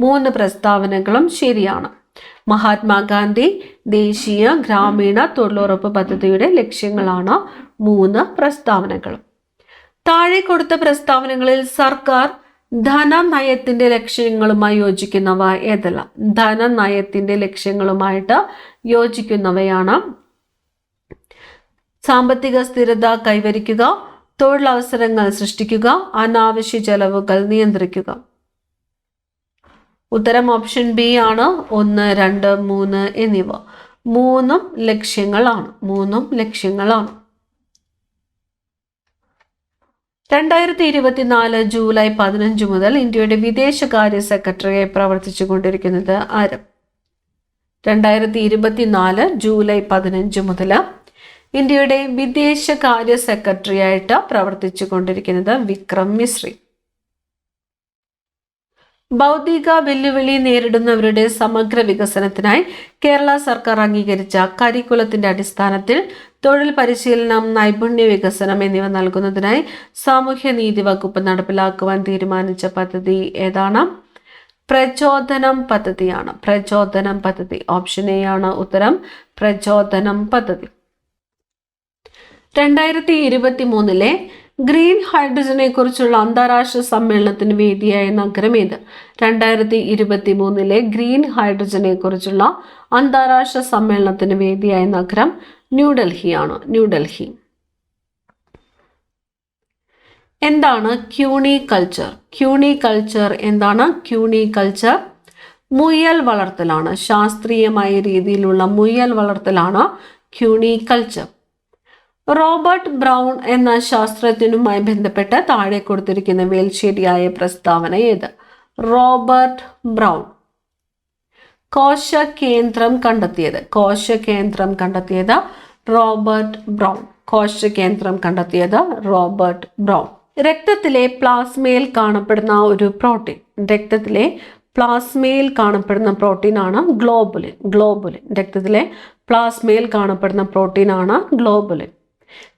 S1: 3 പ്രസ്താവനകളും ശരിയാണ്. മഹാത്മാഗാന്ധി ദേശീയ ഗ്രാമീണ തൊഴിലുറപ്പ് പദ്ധതിയുടെ ലക്ഷ്യങ്ങളാണ് 3 പ്രസ്താവനകളും. താഴെ കൊടുത്ത പ്രസ്താവനകളിൽ സർക്കാർ ധനനയത്തിന്റെ ലക്ഷ്യങ്ങളുമായി യോജിക്കുന്നവ ഏതെല്ലാം? ധനനയത്തിന്റെ ലക്ഷ്യങ്ങളുമായിട്ട് യോജിക്കുന്നവയാണ് സാമ്പത്തിക സ്ഥിരത കൈവരിക്കുക, തൊഴിലവസരങ്ങൾ സൃഷ്ടിക്കുക, അനാവശ്യ ചെലവുകൾ നിയന്ത്രിക്കുക. ഉത്തരം ഓപ്ഷൻ ബി ആണ്. 1, 2, 3 എന്നിവ 3 ലക്ഷ്യങ്ങളാണ്. 2024 ജൂലൈ 15 മുതൽ ഇന്ത്യയുടെ വിദേശകാര്യ സെക്രട്ടറിയായി പ്രവർത്തിച്ചു കൊണ്ടിരിക്കുന്നത് ആര്? 2024 ജൂലൈ 15 മുതൽ ഇന്ത്യയുടെ വിദേശകാര്യ സെക്രട്ടറിയായിട്ട് പ്രവർത്തിച്ചു കൊണ്ടിരിക്കുന്നത് വിക്രം മിശ്രി. ഭൗതിക വെല്ലുവിളി നേരിടുന്നവരുടെ സമഗ്ര വികസനത്തിനായി കേരള സർക്കാർ അംഗീകരിച്ച കരിക്കുലത്തിന്റെ അടിസ്ഥാനത്തിൽ തൊഴിൽ പരിശീലനം, നൈപുണ്യ വികസനം എന്നിവ നൽകുന്നതിനായി സാമൂഹ്യനീതി വകുപ്പ് നടപ്പിലാക്കുവാൻ തീരുമാനിച്ച പദ്ധതി ഏതാണ്? പ്രചോദനം പദ്ധതിയാണ്. പ്രചോദനം പദ്ധതി. ഓപ്ഷൻ എ ആണ് ഉത്തരം. പ്രചോദനം പദ്ധതി. 2023 ഗ്രീൻ ഹൈഡ്രജനെ കുറിച്ചുള്ള അന്താരാഷ്ട്ര സമ്മേളനത്തിന് വേദിയായ നഗരം ഏത്? 2023 ഗ്രീൻ ഹൈഡ്രജനെ കുറിച്ചുള്ള അന്താരാഷ്ട്ര സമ്മേളനത്തിന് വേദിയായ നഗരം ന്യൂഡൽഹിയാണ്. ന്യൂഡൽഹി. എന്താണ് ക്യൂണി കൾച്ചർ? ക്യൂണി കൾച്ചർ എന്താണ്? ക്യൂണി കൾച്ചർ മുയൽ വളർത്തലാണ്. ശാസ്ത്രീയമായ രീതിയിലുള്ള മുയൽ വളർത്തലാണ് ക്യൂണി കൾച്ചർ. റോബർട്ട് ബ്രൗൺ എന്ന ശാസ്ത്രജ്ഞനുമായി ബന്ധപ്പെട്ട് താഴെ കൊടുത്തിരിക്കുന്നവയിൽ ശരിയായ പ്രസ്താവന ഏത്? റോബർട്ട് ബ്രൗൺ കോശകേന്ദ്രം കണ്ടെത്തിയത്. കോശകേന്ദ്രം കണ്ടെത്തിയത് റോബർട്ട് ബ്രൗൺ. കോശകേന്ദ്രം കണ്ടെത്തിയത് റോബർട്ട് ബ്രൗൺ. രക്തത്തിലെ പ്ലാസ്മയിൽ കാണപ്പെടുന്ന ഒരു പ്രോട്ടീൻ. രക്തത്തിലെ പ്ലാസ്മയിൽ കാണപ്പെടുന്ന പ്രോട്ടീനാണ് ഗ്ലോബുലിൻ. ഗ്ലോബുലിൻ. രക്തത്തിലെ പ്ലാസ്മയിൽ കാണപ്പെടുന്ന പ്രോട്ടീനാണ് ഗ്ലോബുലിൻ.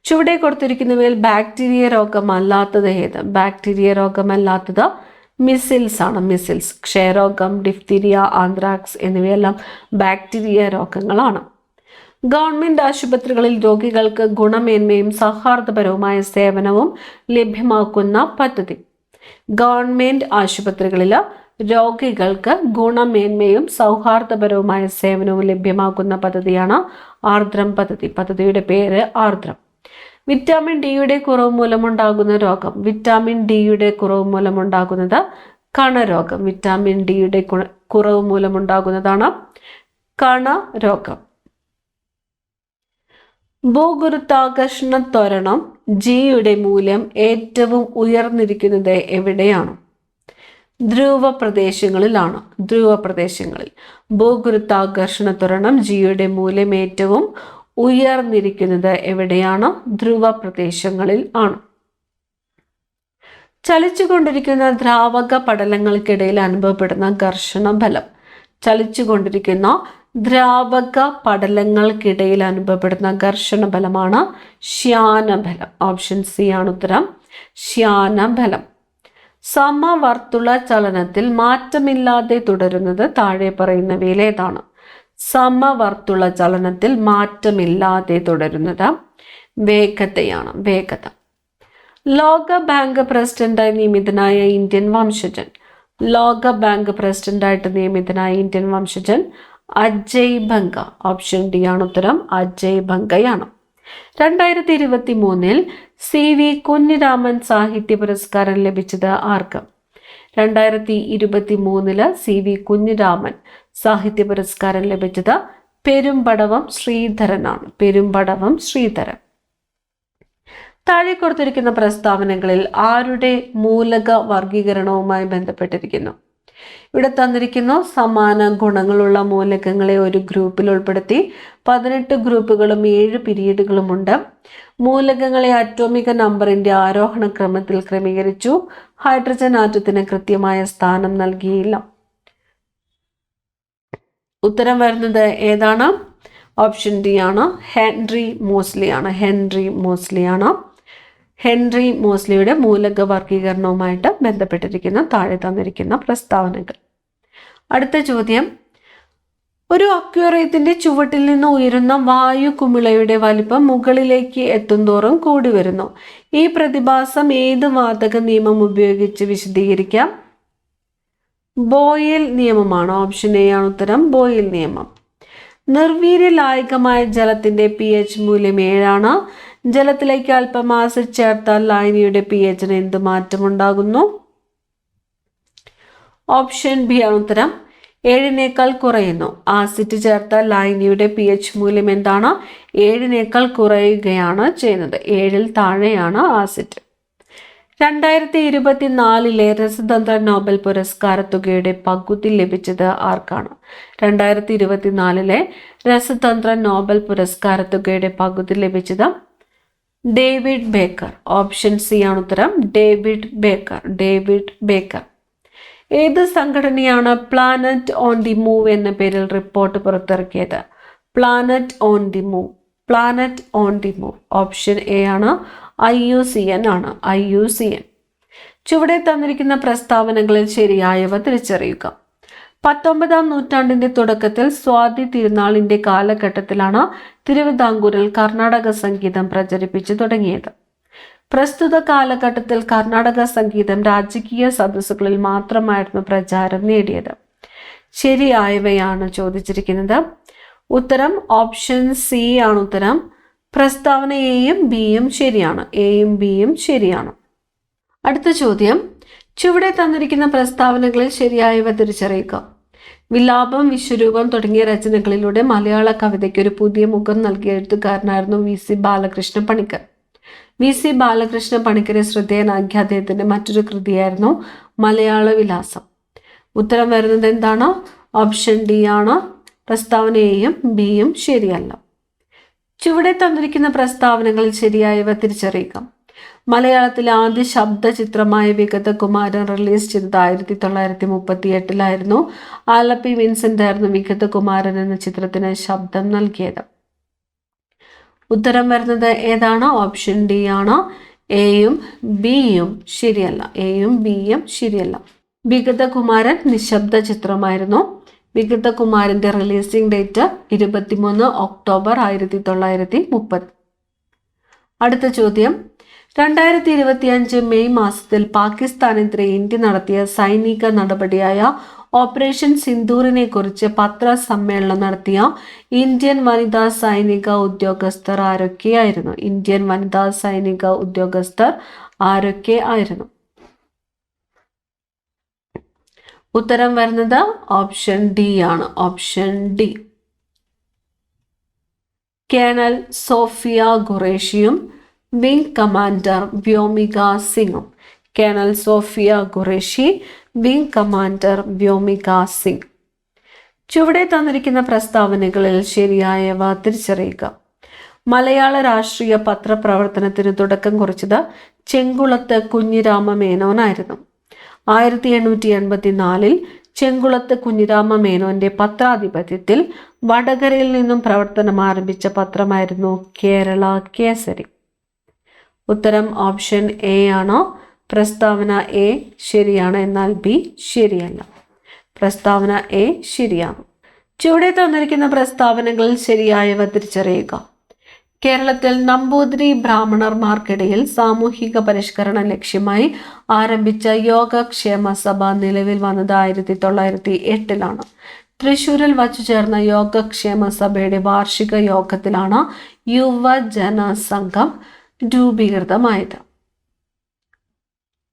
S1: ചുവടെ കൊടുത്തിരിക്കുന്നവയിൽ ബാക്ടീരിയ രോഗമല്ലാത്തത് ഏത്? ബാക്ടീരിയ രോഗമല്ലാത്തത് മിസിൽസ് ആണ്. മിസിൽസ്. ക്ഷയരോഗം, ഡിഫ്തീരിയ, ആന്ത്രാക്സ് എന്നിവയെല്ലാം ബാക്ടീരിയ രോഗങ്ങളാണ്. ഗവൺമെന്റ് ആശുപത്രികളിൽ രോഗികൾക്ക് ഗുണമേന്മയും സൗഹാർദ്ദപരവുമായ സേവനവും ലഭ്യമാക്കുന്ന പദ്ധതി. ഗവൺമെന്റ് ആശുപത്രികളിൽ രോഗികൾക്ക് ഗുണമേന്മയും സൗഹാർദ്ദപരവുമായ സേവനവും ലഭ്യമാക്കുന്ന പദ്ധതിയാണ് ആർദ്രം പദ്ധതി. പദ്ധതിയുടെ പേര് ആർദ്രം. വിറ്റാമിൻ ഡിയുടെ കുറവ് മൂലമുണ്ടാകുന്ന രോഗം. വിറ്റാമിൻ ഡിയുടെ കുറവ് മൂലമുണ്ടാകുന്നത് കണരോഗം. വിറ്റാമിൻ ഡിയുടെ കുറവ് മൂലമുണ്ടാകുന്നതാണ് കണരോഗം. ഭൂഗുരുത്വാകർഷണ ത്വരണം ജിയുടെ മൂല്യം ഏറ്റവും ഉയർന്നിരിക്കുന്നത് എവിടെയാണ്? ധ്രുവ പ്രദേശങ്ങളിലാണ്. ധ്രുവ പ്രദേശങ്ങളിൽ ഭൂഗുരുത്വാകർഷണ ത്വരണം ജിയുടെ മൂല്യം ഏറ്റവും ഉയർന്നിരിക്കുന്നത് എവിടെയാണ്? ധ്രുവ പ്രദേശങ്ങളിൽ ആണ്. ചലിച്ചുകൊണ്ടിരിക്കുന്ന ദ്രാവക പടലങ്ങൾക്കിടയിൽ അനുഭവപ്പെടുന്ന ഘർഷണ ബലം. ചലിച്ചുകൊണ്ടിരിക്കുന്ന ദ്രാവക പടലങ്ങൾക്കിടയിൽ അനുഭവപ്പെടുന്ന ഘർഷണ ബലമാണ് ശ്യാനബലം. ഓപ്ഷൻ സി ആണ് ഉത്തരം. ശ്യാനബലം. സമവർത്തുള ചലനത്തിൽ മാറ്റമില്ലാതെ തുടരുന്നത് താഴെ പറയുന്നവയിൽ ഏതാണ്? സമവർത്തുള ചലനത്തിൽ മാറ്റമില്ലാതെ തുടരുന്നത് വേഗതയാണ്. വേഗത. ലോക ബാങ്ക് പ്രസിഡന്റായി നിയമിതനായ ഇന്ത്യൻ വംശജൻ. ലോക ബാങ്ക് പ്രസിഡന്റായിട്ട് നിയമിതനായ ഇന്ത്യൻ വംശജൻ അജയ് ബംഗ. ഓപ്ഷൻ ഡി ആണ് ഉത്തരം. അജയ് ബംഗയാണ്. 2023 CV കുഞ്ഞിരാമൻ സാഹിത്യ പുരസ്കാരം ലഭിച്ചത് ആർക്ക്? 2023 CV കുഞ്ഞിരാമൻ സാഹിത്യ പുരസ്കാരം ലഭിച്ചത് പെരുമ്പടവം ശ്രീധരനാണ്. പെരുമ്പടവം ശ്രീധരൻ. താഴെ കൊടുത്തിരിക്കുന്ന പ്രസ്താവനകളിൽ ആരുടെ മൂലക വർഗീകരണവുമായി ബന്ധപ്പെട്ടിരിക്കുന്നു? ഇവിടെ തന്നിരിക്കുന്നു സമാന ഗുണങ്ങളുള്ള മൂലകങ്ങളെ ഒരു ഗ്രൂപ്പിൽ ഉൾപ്പെടുത്തി 18 ഗ്രൂപ്പുകളും 7 പീരീഡുകളുമുണ്ട്. മൂലകങ്ങളെ അറ്റോമിക നമ്പറിന്റെ ആരോഹണ ക്രമത്തിൽ ക്രമീകരിച്ചു. ഹൈഡ്രജൻ ആറ്റത്തിന് കൃത്യമായ സ്ഥാനം നൽകിയില്ല. ഉത്തരം വരുന്നത് ഏതാണ്? ഓപ്ഷൻ ഡി ആണ്. ഹെൻറി മോസ്ലിയുടെ മൂലക വർഗീകരണവുമായിട്ട് ബന്ധപ്പെട്ടിരിക്കുന്ന താഴെ തന്നിരിക്കുന്ന പ്രസ്താവനകൾ. അടുത്ത ചോദ്യം, ഒരു അക്വേറിയത്തിന്റെ ചുവട്ടിൽ നിന്ന് ഉയരുന്ന വായു കുമിളയുടെ വലിപ്പം മുകളിലേക്ക് എത്തുന്തോറും കൂടി വരുന്നു. ഈ പ്രതിഭാസം ഏത് വാതക നിയമം ഉപയോഗിച്ച് വിശദീകരിക്കാം? ബോയിൽ നിയമമാണ്. ഓപ്ഷൻ എ ആണ് ഉത്തരം. ബോയിൽ നിയമം. നിർവീര്യ ലായകമായ ജലത്തിന്റെ pH മൂല്യം 7 ജലത്തിലേക്ക് അല്പം ആസിഡ് ചേർത്താൽ ലായനിയുടെ pHന് എന്ത് മാറ്റമുണ്ടാകുന്നു? ഓപ്ഷൻ ബി ആണ് ഉത്തരം. 7 കുറയുന്നു. ആസിഡ് ചേർത്താൽ ലായനിയുടെ pH മൂല്യം എന്താണ്? 7 കുറയുകയാണ് ചെയ്യുന്നത്. 7 താഴെയാണ് ആസിഡ്. 2024 രസതന്ത്ര നോബൽ പുരസ്കാര തുകയുടെ പകുതി ലഭിച്ചത് ആർക്കാണ്? 2024 രസതന്ത്ര നോബൽ പുരസ്കാര തുകയുടെ പകുതി ലഭിച്ചത് ഡേവിഡ് ബേക്കർ. ഓപ്ഷൻ സി ആണ് ഉത്തരം. David Baker. ഏത് സംഘടനയാണ് പ്ലാനറ്റ് ഓൺ ദി മൂവ് എന്ന പേരിൽ റിപ്പോർട്ട് പുറത്തിറക്കിയത്? Planet on the move. Option A ആണ്. IUCN ആണ്. IUCN. ചുവടെ തന്നിരിക്കുന്ന പ്രസ്താവനകളിൽ ശരിയായവ തിരിച്ചറിയുക. 19-ാം നൂറ്റാണ്ടിന്റെ തുടക്കത്തിൽ സ്വാതി തിരുനാളിന്റെ കാലഘട്ടത്തിലാണ് തിരുവിതാംകൂറിൽ കർണാടക സംഗീതം പ്രചരിപ്പിച്ചു തുടങ്ങിയത്. പ്രസ്തുത കാലഘട്ടത്തിൽ കർണാടക സംഗീതം രാജകീയ സദസ്സുകളിൽ മാത്രമായിരുന്നു പ്രചാരം നേടിയത്. ശരിയായവയാണ് ചോദിച്ചിരിക്കുന്നത്. ഉത്തരം ഓപ്ഷൻ സി ആണ് ഉത്തരം. പ്രസ്താവന എയും ബിയും ശരിയാണ്. അടുത്ത ചോദ്യം, ചുവടെ തന്നിരിക്കുന്ന പ്രസ്താവനകളിൽ ശരിയായവ തിരിച്ചറിയുക. വിലാപം, വിശ്വരൂപം തുടങ്ങിയ രചനകളിലൂടെ മലയാള കവിതയ്ക്ക് ഒരു പുതിയ മുഖം നൽകിയ എഴുത്തുകാരനായിരുന്നു VC ബാലകൃഷ്ണ പണിക്കർ. VC ബാലകൃഷ്ണ പണിക്കരെ ശ്രദ്ധേയനാക്കിയ അദ്ദേഹത്തിന്റെ മറ്റൊരു കൃതിയായിരുന്നു മലയാള വിലാസം. ഉത്തരം വരുന്നത് എന്താണ്? ഓപ്ഷൻ ഡി ആണ്. പ്രസ്താവന എയും ബിയും ശരിയല്ല. ചുവടെ തന്നിരിക്കുന്ന പ്രസ്താവനകളിൽ ശരിയായവ തിരിച്ചറിയുക. മലയാളത്തിലെ ആദ്യ ശബ്ദ ചിത്രമായ വിഗതകുമാരൻ റിലീസ് ചെയ്തത് 1938 ആലപ്പി വിൻസെന്റ് ആയിരുന്നു വിഗതകുമാരൻ എന്ന ചിത്രത്തിന് ശബ്ദം നൽകിയത്. ഉത്തരം വരുന്നത് ഏതാണ്? ഓപ്ഷൻ ഡി ആണ്. എയും ബിയും ശരിയല്ല. വിഗതകുമാരൻ നിശബ്ദ ചിത്രമായിരുന്നു. വിഗതകുമാരന്റെ റിലീസിംഗ് ഡേറ്റ് 23 ഒക്ടോബർ 1930. അടുത്ത ചോദ്യം, 2025 മെയ് മാസത്തിൽ പാകിസ്ഥാനെതിരെ ഇന്ത്യ നടത്തിയ സൈനിക നടപടിയായ ഓപ്പറേഷൻ സിന്ദൂറിനെ കുറിച്ച് പത്രസമ്മേളനം നടത്തിയ ഇന്ത്യൻ വനിതാ സൈനിക ഉദ്യോഗസ്ഥർ ആരൊക്കെയായിരുന്നു? ഉത്തരം വരുന്നത് ഓപ്ഷൻ ഡി ആണ്. Option D. കേണൽ സോഫിയ ഖുറേഷിയും വിംഗ് കമാൻഡർ വ്യോമിക സിംഗും. Colonel Sofiya Qureshi, wing commander Vyomika Singh. ചുവടെ തന്നിരിക്കുന്ന പ്രസ്താവനകളിൽ ശരിയായവ തിരിച്ചറിയുക. മലയാള രാഷ്ട്രീയ പത്രപ്രവർത്തനത്തിന് തുടക്കം കുറിച്ചത് ചെങ്കുളത്ത് കുഞ്ഞിരാമ മേനോനായിരുന്നു. 1884 ചെങ്കുളത്ത് കുഞ്ഞിരാമ മേനോന്റെ പത്രാധിപത്യത്തിൽ വടകരയിൽ നിന്നും പ്രവർത്തനം ആരംഭിച്ച പത്രമായിരുന്നു കേരള കേസരി. ഉത്തരം ഓപ്ഷൻ എ ആണ്. പ്രസ്താവന എ ശരിയാണ്, എന്നാൽ ബി ശരിയല്ല. പ്രസ്താവന എ ശരിയാണ്. ചുവടെ തന്നിരിക്കുന്ന പ്രസ്താവനകളിൽ ശരിയായവ തിരിച്ചറിയുക. കേരളത്തിൽ നമ്പൂതിരി ബ്രാഹ്മണർമാർക്കിടയിൽ സാമൂഹിക പരിഷ്കരണം ലക്ഷ്യമായി ആരംഭിച്ച യോഗക്ഷേമ സഭ നിലവിൽ വന്നത് 1908 തൃശ്ശൂരിൽ വച്ചു ചേർന്ന യോഗക്ഷേമ സഭയുടെ വാർഷിക യോഗത്തിലാണ് യുവജന സംഘം രൂപീകൃതമായത്.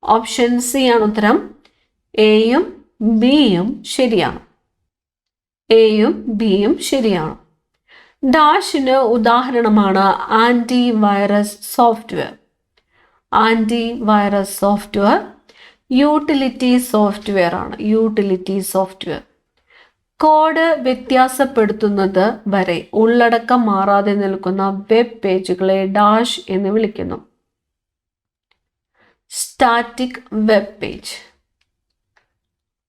S1: ഓപ്ഷൻ സി ആണ് ഉത്തരം. എയും ബിയും ശരിയാണ്. ഡാഷിന് ഉദാഹരണമാണ് antivirus software. Utility software ആണ്. Utility software. കോഡ് വ്യത്യാസപ്പെടുത്തുന്നത് വരെ ഉള്ളടക്കം മാറാതെ നിൽക്കുന്ന വെബ് പേജുകളെ ഡാഷ് എന്ന് വിളിക്കുന്നു. Static web page.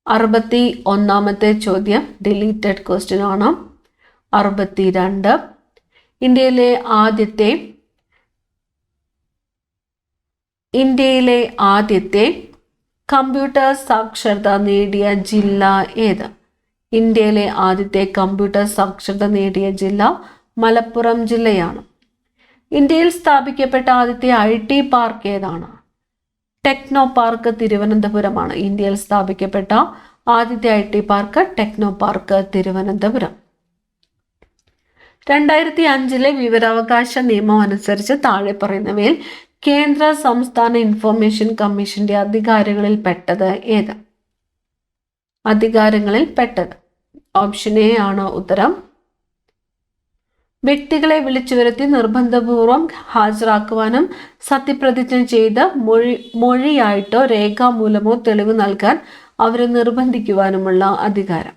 S1: 61ാമത്തെ ചോദ്യം ഡിലീറ്റഡ് ക്വസ്റ്റ്യൻ ആണ്. 62. ഇന്ത്യയിലെ ആദ്യത്തെ കമ്പ്യൂട്ടർ സാക്ഷരത നേടിയ ജില്ല ഏത്? ഇന്ത്യയിലെ ആദ്യത്തെ കമ്പ്യൂട്ടർ സാക്ഷരത നേടിയ ജില്ല മലപ്പുറം ജില്ലയാണ്. ഇന്ത്യയിൽ സ്ഥാപിക്കപ്പെട്ട ആദ്യത്തെ IT പാർക്ക് ഏതാണ്? ടെക്നോ പാർക്ക് തിരുവനന്തപുരമാണ്. ഇന്ത്യയിൽ സ്ഥാപിക്കപ്പെട്ട ആദ്യത്തെ IT park techno park Thiruvananthapuram. 2005 വിവരാവകാശ നിയമം അനുസരിച്ച് താഴെ പറയുന്നവയിൽ കേന്ദ്ര സംസ്ഥാന ഇൻഫർമേഷൻ കമ്മീഷന്റെ അധികാരങ്ങളിൽ പെട്ടത് ഏത്? ഓപ്ഷൻ എ ആണ് ഉത്തരം. വ്യക്തികളെ വിളിച്ചു വരുത്തി നിർബന്ധപൂർവം ഹാജരാക്കുവാനും സത്യപ്രതിജ്ഞ ചെയ്ത് മൊഴിയായിട്ടോ രേഖാമൂലമോ തെളിവ് നൽകാൻ അവരെ നിർബന്ധിക്കുവാനുമുള്ള അധികാരം.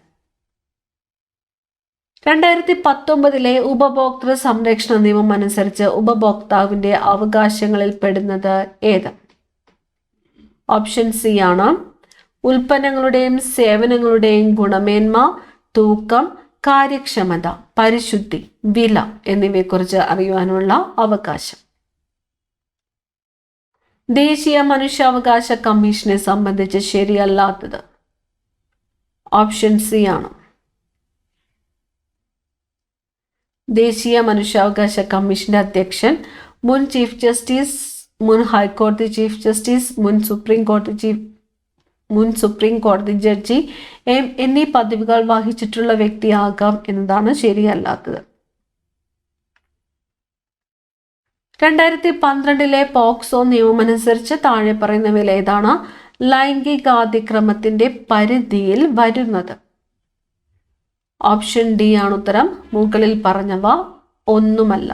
S1: 2019 ഉപഭോക്തൃ സംരക്ഷണ നിയമം അനുസരിച്ച് ഉപഭോക്താവിന്റെ അവകാശങ്ങളിൽ പെടുന്നത് ഏത്? ഓപ്ഷൻ സി ആണ്. ഉൽപ്പന്നങ്ങളുടെയും സേവനങ്ങളുടെയും ഗുണമേന്മ, തൂക്കം, കാര്യക്ഷമത, പരിശുദ്ധി, വില എന്നിവയെക്കുറിച്ച് അറിയുവാനുള്ള അവകാശം. ദേശീയ മനുഷ്യാവകാശ കമ്മീഷനെ സംബന്ധിച്ച് ശരിയല്ലാത്തത് ഓപ്ഷൻ സി ആണ്. ദേശീയ മനുഷ്യാവകാശ കമ്മീഷന്റെ അധ്യക്ഷൻ മുൻ ചീഫ് ജസ്റ്റിസ്, മുൻ ഹൈക്കോടതി ചീഫ് ജസ്റ്റിസ്, മുൻ സുപ്രീം കോടതി ജഡ്ജി എന്നീ പദവികൾ വഹിച്ചിട്ടുള്ള വ്യക്തിയാകാം എന്നതാണ് ശരിയല്ലാത്തത്. 2012 പോക്സോ നിയമമനുസരിച്ച് താഴെ പറയുന്നവയിൽ ഏതാണ് ലൈംഗികാതിക്രമത്തിന്റെ പരിധിയിൽ വരുന്നത്? ഓപ്ഷൻ ഡി ആണ് ഉത്തരം. മുകളിൽ പറഞ്ഞവ ഒന്നുമല്ല.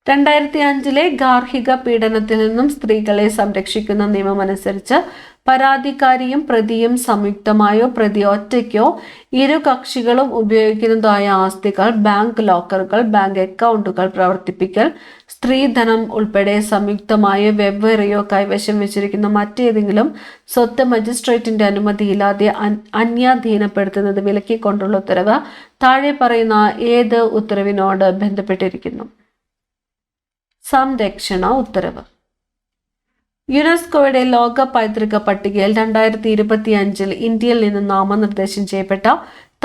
S1: 2005 ഗാർഹിക പീഡനത്തിൽ നിന്നും സ്ത്രീകളെ സംരക്ഷിക്കുന്ന നിയമമനുസരിച്ച് പരാതിക്കാരിയും പ്രതിയും സംയുക്തമായോ പ്രതി ഒറ്റയ്ക്കോ ഇരു കക്ഷികളും ഉപയോഗിക്കുന്നതായ ആസ്തികൾ, ബാങ്ക് ലോക്കറുകൾ, ബാങ്ക് അക്കൗണ്ടുകൾ പ്രവർത്തിപ്പിക്കൽ, സ്ത്രീധനം ഉൾപ്പെടെ സംയുക്തമായോ വെവ്വേറെയോ കൈവശം വെച്ചിരിക്കുന്ന മറ്റേതെങ്കിലും സ്വത്ത് മജിസ്ട്രേറ്റിന്റെ അനുമതിയില്ലാതെ അന്യാധീനപ്പെടുത്തുന്നത് വിലക്കിക്കൊണ്ടുള്ള ഉത്തരവ് താഴെ പറയുന്ന ഏത് ഉത്തരവിനോട് ബന്ധപ്പെട്ടിരിക്കുന്നു? സംരക്ഷണ ഉത്തരവ്. യുനെസ്കോയുടെ ലോക പൈതൃക പട്ടികയിൽ 2025 ഇന്ത്യയിൽ നിന്ന് നാമനിർദ്ദേശം ചെയ്യപ്പെട്ട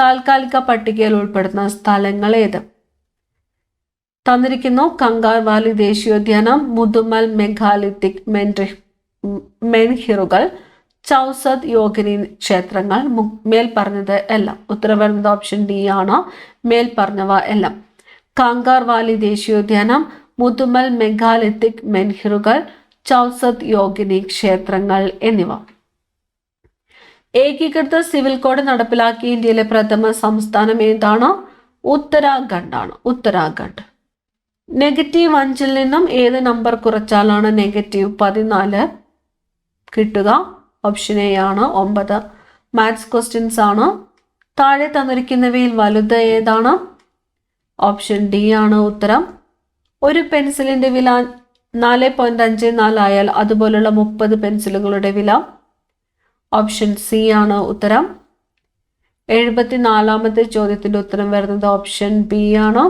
S1: താൽക്കാലിക പട്ടികയിൽ ഉൾപ്പെടുന്ന സ്ഥലങ്ങൾ ഏത്? തന്നിരിക്കുന്നു. കങ്കാർ വാലി ദേശീയോദ്യാനം, മുതുമൽ മെഗാലിത്തിക് മെൻഹിറുകൾ, ചൗസത് യോഗിനി ക്ഷേത്രങ്ങൾ. മേൽ പറഞ്ഞത് എല്ലാം. ഉത്തരം വരുന്നത് ഓപ്ഷൻ ഡി ആണ്. മേൽ പറഞ്ഞവ എല്ലാം. കാങ്കാർ വാലി ദേശീയോദ്യാനം, മുതുമൽ മെഗാലിത്തിക് മെൻഹിറുകൾ, ചൗസത് യോഗിനി ക്ഷേത്രങ്ങൾ എന്നിവ. ഏകീകൃത സിവിൽ കോഡ് നടപ്പിലാക്കിയ ഇന്ത്യയിലെ പ്രഥമ സംസ്ഥാനം ഏതാണ്? ഉത്തരാഖണ്ഡ് ആണ്. ഉത്തരാഖണ്ഡ്. -5 നിന്നും ഏത് നമ്പർ കുറച്ചാലാണ് -14 കിട്ടുക? ഓപ്ഷൻ എ ആണ് 9. മാത്സ് ക്വസ്റ്റ്യൻസ് ആണ്. താഴെ തന്നിരിക്കുന്നവയിൽ വലുത് ഏതാണ്? ഓപ്ഷൻ ഡി ആണ് ഉത്തരം. ഒരു പെൻസിലിന്റെ വില 4.54 ആയാൽ അതുപോലുള്ള 30 പെൻസിലുകളുടെ വില? ഓപ്ഷൻ സി ആണ് ഉത്തരം. 74ാമത്തെ ചോദ്യത്തിന്റെ ഉത്തരം വരുന്നത് ഓപ്ഷൻ ബി ആണ്.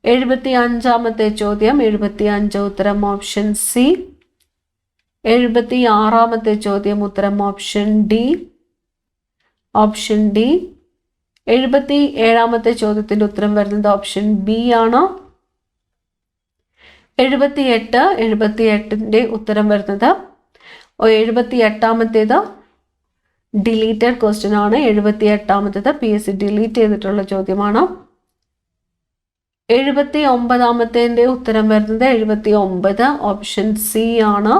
S1: 75ാമത്തെ ചോദ്യം 75 ഉത്തരം ഓപ്ഷൻ സി. 76ാമത്തെ ചോദ്യം ഉത്തരം ഓപ്ഷൻ ഡി. Option D. 77ാമത്തെ ചോദ്യത്തിന്റെ ഉത്തരം വരുന്നത് ഓപ്ഷൻ ബി ആണ്. 78ന്റെ ഉത്തരം വരുന്നത് 78ാമത്തേത് ഡിലീറ്റഡ് ക്വസ്റ്റ്യൻ ആണ്. 78ാമത്തേത് PSC ഡിലീറ്റ് ചെയ്തിട്ടുള്ള ചോദ്യമാണ്. 79ാമത്തേന്റെ ഉത്തരം വരുന്നത് 79 ഓപ്ഷൻ സി ആണ്.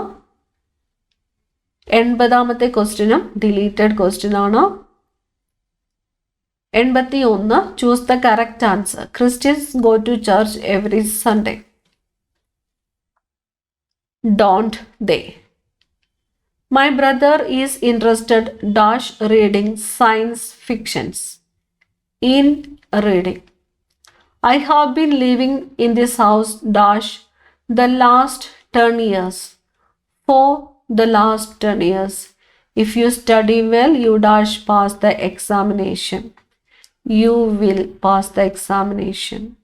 S1: 80ാമത്തെ ക്വസ്റ്റ്യനും ഡിലീറ്റഡ് ക്വസ്റ്റ്യൻ ആണ്. 81 choose the correct answer. Christians go to church every Sunday. Don't they? My brother is interested dash reading science fictions. In reading. I have been living in this house dash the last 10 years. For the last 10 years. If you study well, you dash pass the examination. You will pass the examination.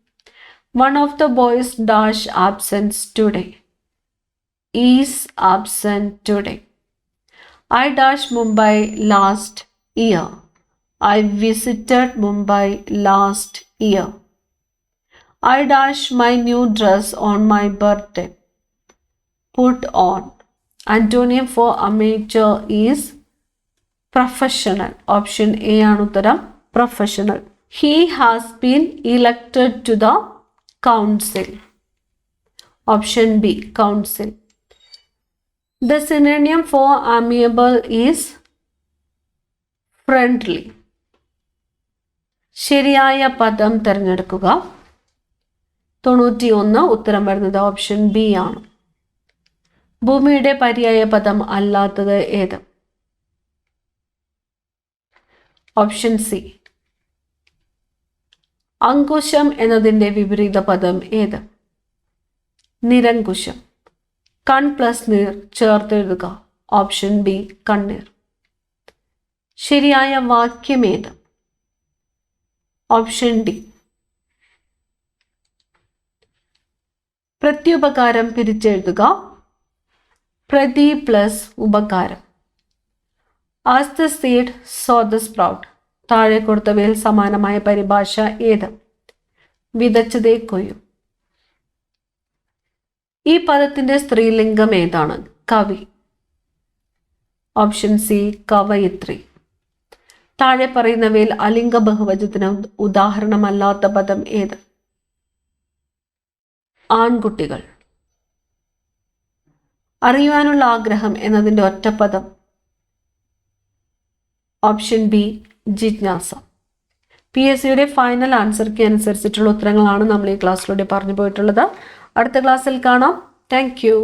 S1: One of the boys dash absent today. Is absent today. I dash Mumbai last year. I visited Mumbai last year. I dash my new dress on my birthday. Put on. Antonym for amateur is professional. Option A ആണ് ഉത്തരം professional. He has been elected to the council. Option B council. The synonym for amiable is friendly. ശരിയായ പദം തിരഞ്ഞെടുക്കുക. 91 ഉത്തരം വരുന്നത് option B ആണ്. ഭൂമിയുടെ പര്യായ പദം അല്ലാത്തത് ഏത്? Option C. അങ്കുശം എന്നതിൻ്റെ വിപരീത പദം ഏത്? നിരങ്കുശം. കൺ പ്ലസ് നീർ ചേർത്തെഴുതുക. ഓപ്ഷൻ ബി കണ്ണീർ. ശരിയായ വാക്യം ഏത്? Option D. പ്രത്യുപകാരം പിരിച്ചെഴുതുക. പ്രതി പ്ലസ് ഉപകാരം. As the seed so the sprout. താഴെ കൊടുത്തവയിൽ സമാനമായ പരിഭാഷ ഏത്? വിതച്ചതേ കൊയ്യും. ഈ പദത്തിന്റെ സ്ത്രീലിംഗം ഏതാണ്? കവി. ഓപ്ഷൻ സി കവയിത്രി. താഴെ പറയുന്നവയിൽ അലിംഗ ബഹുവചനത്തിന് ഉദാഹരണമല്ലാത്ത പദം ഏത്? ആൺകുട്ടികൾ. അറിയുവാനുള്ള ആഗ്രഹം എന്നതിൻ്റെ ഒറ്റപ്പദം? ഓപ്ഷൻ ബി ജിജ്ഞാസ. PSCയുടെ ഫൈനൽ ആൻസർക്ക് അനുസരിച്ചിട്ടുള്ള ഉത്തരങ്ങളാണ് നമ്മൾ ഈ ക്ലാസ്സിലൂടെ പറഞ്ഞു പോയിട്ടുള്ളത്. അടുത്ത ക്ലാസ്സിൽ കാണാം. Thank you.